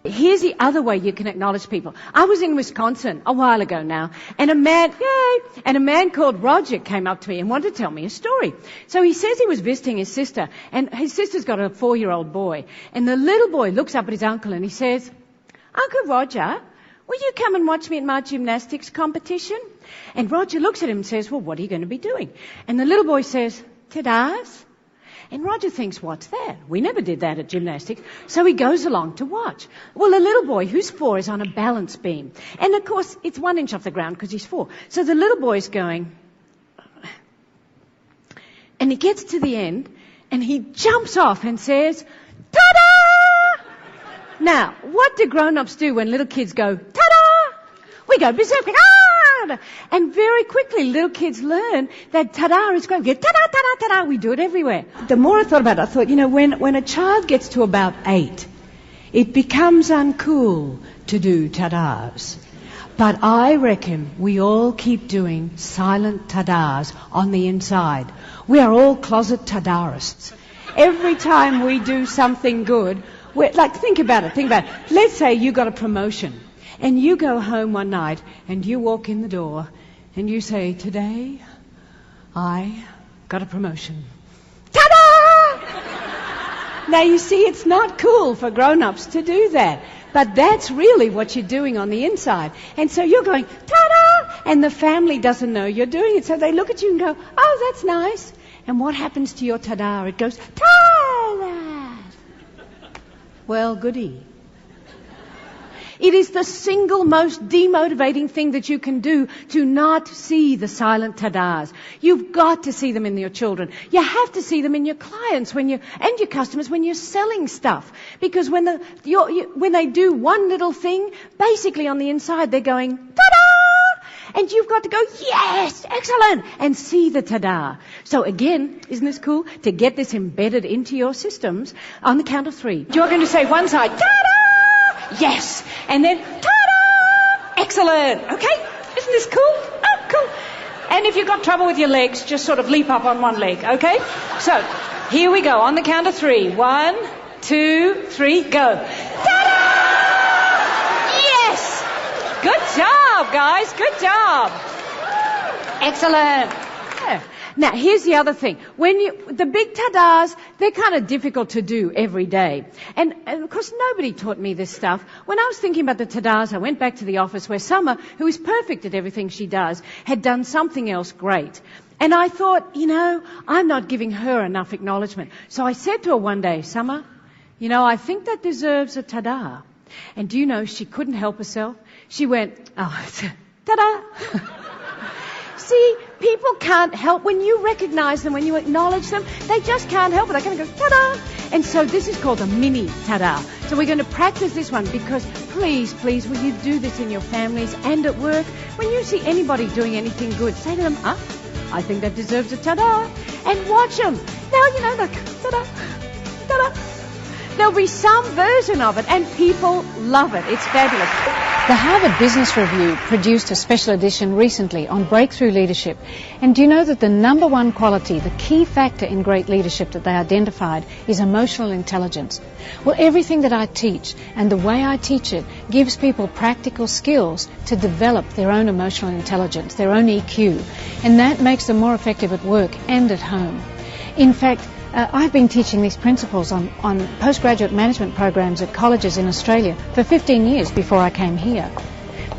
Here's the other way you can acknowledge people. I was in Wisconsin a while ago now, and a man called Roger came up to me and wanted to tell me a story. So he says he was visiting his sister, and his sister's got a 4-year-old boy. And the little boy looks up at his uncle and he says, "Uncle Roger, will you come and watch me at my gymnastics competition?" And Roger looks at him and says, "Well, what are you going to be doing?" And the little boy says, "Tadas." And Roger thinks, what's that? We never did that at gymnastics. So he goes along to watch. Well, the little boy, who's 4, is on a balance beam. And, of course, it's 1 inch off the ground because he's 4. So the little boy's going... And he gets to the end, and he jumps off and says, "Ta-da!" Now, what do grown-ups do when little kids go, "Ta-da"? We go berserk. "Ah!" And very quickly, little kids learn that ta-da is great. We go, "Ta-da, ta-da, ta-da." We do it everywhere. The more I thought about it, I thought, when a child gets to about 8, it becomes uncool to do ta-das. But I reckon we all keep doing silent ta-das on the inside. We are all closet ta-darists. Every time we do something good, think about it. Let's say you got a promotion. And you go home one night and you walk in the door and you say, "Today I got a promotion." Ta-da! Now you see, it's not cool for grown-ups to do that. But that's really what you're doing on the inside. And so you're going, "Ta-da!" And the family doesn't know you're doing it. So they look at you and go, "Oh, that's nice." And what happens to your ta-da? It goes, "Ta-da!" Well, goody. It is the single most demotivating thing that you can do to not see the silent ta-das. You've got to see them in your children. You have to see them in your clients and your customers when you're selling stuff. Because when they do one little thing, basically on the inside they're going, "Ta-da!" And you've got to go, "Yes, excellent," and see the ta-da. So again, isn't this cool? To get this embedded into your systems, on the count of 3. You're going to say one side, "Ta-da! Yes." And then, "Ta-da! Excellent." Okay? Isn't this cool? Oh, cool. And if you've got trouble with your legs, just sort of leap up on one leg, okay? So, here we go. On the count of 3. 1, 2, 3, go. Ta-da! Yes! Good job, guys. Good job. Excellent. Yeah. Now, here's the other thing. The big ta-das, they're kind of difficult to do every day. And of course, nobody taught me this stuff. When I was thinking about the ta-das, I went back to the office where Summer, who is perfect at everything she does, had done something else great. And I thought, I'm not giving her enough acknowledgement. So I said to her one day, "Summer, I think that deserves a ta-da." And do you know, she couldn't help herself. She went, "Oh, ta-da." See, people can't help when you recognize them, when you acknowledge them. They just can't help it. They're going to go, "Ta-da!" And so this is called a mini ta-da. So we're going to practice this one because please, will you do this in your families and at work? When you see anybody doing anything good, say to them, "I think that deserves a ta-da." And watch them. Now, like, ta-da, ta-da. There'll be some version of it, and people love it. It's fabulous. The Harvard Business Review produced a special edition recently on breakthrough leadership. And do you know that the number one quality, the key factor in great leadership that they identified is emotional intelligence? Well, everything that I teach and the way I teach it gives people practical skills to develop their own emotional intelligence, their own EQ. And that makes them more effective at work and at home. In fact, I've been teaching these principles on postgraduate management programs at colleges in Australia for 15 years before I came here.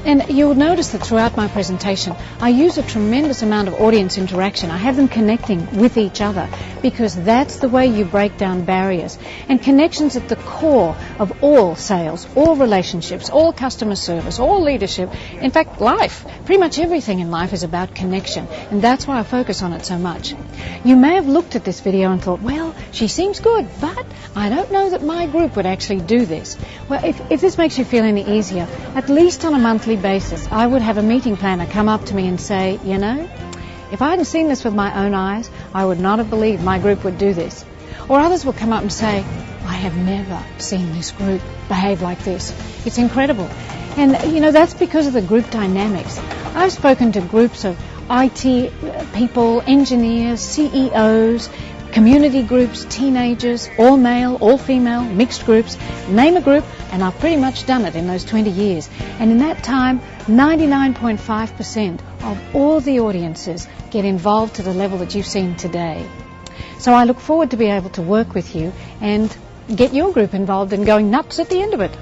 And you'll notice that throughout my presentation, I use a tremendous amount of audience interaction. I have them connecting with each other because that's the way you break down barriers. And connection's at the core of all sales, all relationships, all customer service, all leadership. In fact, life. Pretty much everything in life is about connection. And that's why I focus on it so much. You may have looked at this video and thought, well, she seems good, but I don't know that my group would actually do this. Well, if this makes you feel any easier, at least on a monthly basis, I would have a meeting planner come up to me and say, if I hadn't seen this with my own eyes, I would not have believed my group would do this. Or others will come up and say, I have never seen this group behave like this. It's incredible. And, that's because of the group dynamics. I've spoken to groups of IT people, engineers, CEOs, community groups, teenagers, all male, all female, mixed groups. Name a group, and I've pretty much done it in those 20 years. And in that time, 99.5% of all the audiences get involved to the level that you've seen today. So I look forward to be able to work with you and get your group involved and going nuts at the end of it.